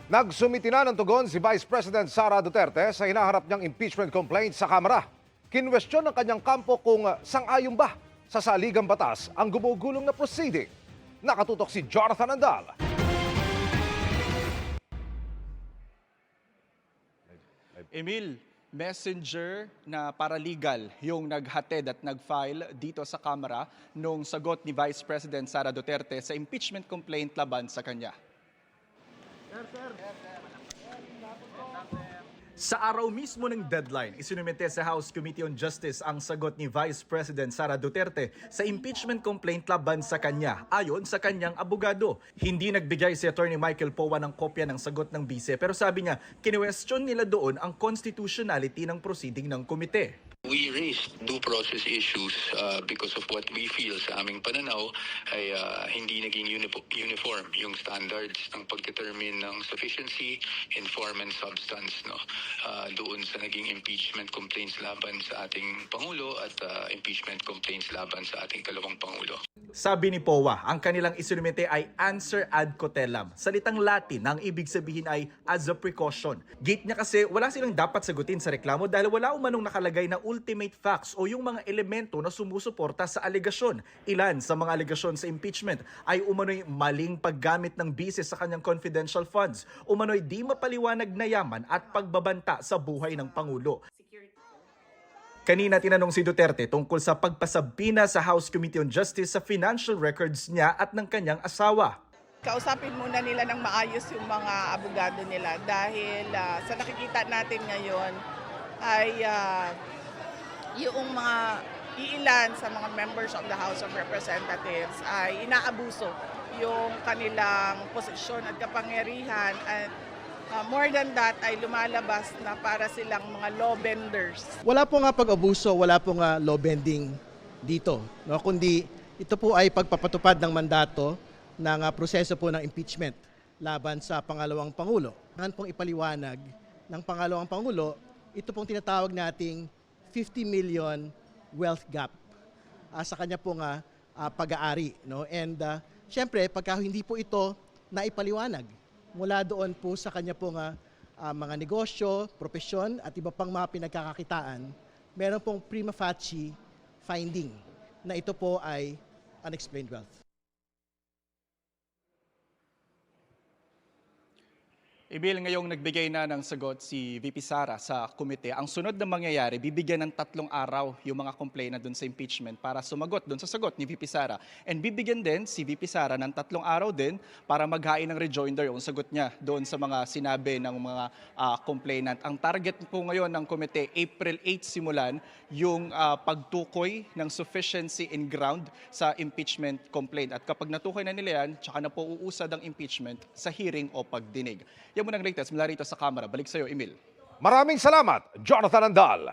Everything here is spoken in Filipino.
Nagsumiti na ng tugon si Vice President Sara Duterte sa hinaharap niyang impeachment complaint sa Kamara. Kinwestiyon ng kanyang kampo kung sang-ayon ba sa saligang batas ang gumugulong na proceeding. Nakatutok si Jonathan Andal. Emil, messenger na paralegal yung naghatid at nag-file dito sa Kamara nung sagot ni Vice President Sara Duterte sa impeachment complaint laban sa kanya. Sa araw mismo ng deadline, isinumite sa House Committee on Justice ang sagot ni Vice President Sara Duterte sa impeachment complaint laban sa kanya ayon sa kanyang abogado. Hindi nagbigay si Attorney Michael Powa ng kopya ng sagot ng bise pero sabi niya, kinwestiyon nila doon ang constitutionality ng proceeding ng komite. We raised due process issues because of what we feel sa aming pananaw ay hindi naging uniform yung standards ng pag-determine ng sufficiency in form and substance doon sa naging impeachment complaints laban sa ating Pangulo at impeachment complaints laban sa ating kalawang Pangulo. Sabi ni Powa, ang kanilang isinumite ay answer ad cotellam. Salitang Latin na ang ibig sabihin ay as a precaution. Gate niya kasi wala silang dapat sagutin sa reklamo dahil wala umanong nakalagay na ultimate facts o yung mga elemento na sumusuporta sa alegasyon. Ilan sa mga alegasyon sa impeachment ay umano'y maling paggamit ng bise sa kanyang confidential funds, umano'y di mapaliwanag na yaman at pagbabanta sa buhay ng Pangulo. Kanina tinanong si Duterte tungkol sa pagpasabina sa House Committee on Justice sa financial records niya at ng kanyang asawa. Kausapin muna nila ng maayos yung mga abogado nila dahil sa nakikita natin ngayon ay yung mga iilan sa mga members of the House of Representatives ay inaabuso yung kanilang posisyon at kapangyarihan at more than that ay lumalabas na para silang mga law benders. Wala po nga pag-abuso, wala po nga law bending dito, no? Kundi ito po ay pagpapatupad ng mandato ng proseso po ng impeachment laban sa pangalawang Pangulo. Kailangan pong ipaliwanag ng pangalawang Pangulo, ito pong tinatawag nating 50 million wealth gap sa kanya pong pag-aari. No? And syempre, pagka hindi po ito naipaliwanag, mula doon po sa kanya pong mga negosyo, propesyon at iba pang mga pinagkakakitaan, meron pong prima facie finding na ito po ay unexplained wealth. Emil, ngayong nagbigay na ng sagot si VP Sara sa komite, ang sunod na mangyayari, bibigyan ng 3 araw yung mga complainant dun sa impeachment para sumagot dun sa sagot ni VP Sara. And bibigyan din si VP Sara ng 3 araw din para maghain ng rejoinder yung sagot niya doon sa mga sinabi ng mga complainant. Ang target po ngayon ng komite, April 8 simulan yung pagtukoy ng sufficiency in ground sa impeachment complaint. At kapag natukoy na nila yan, tsaka na po uusad ang impeachment sa hearing o pagdinig. Yan mo ng latest mula rito sa Kamara. Balik sa iyo, Emil. Maraming salamat, Jonathan Andal.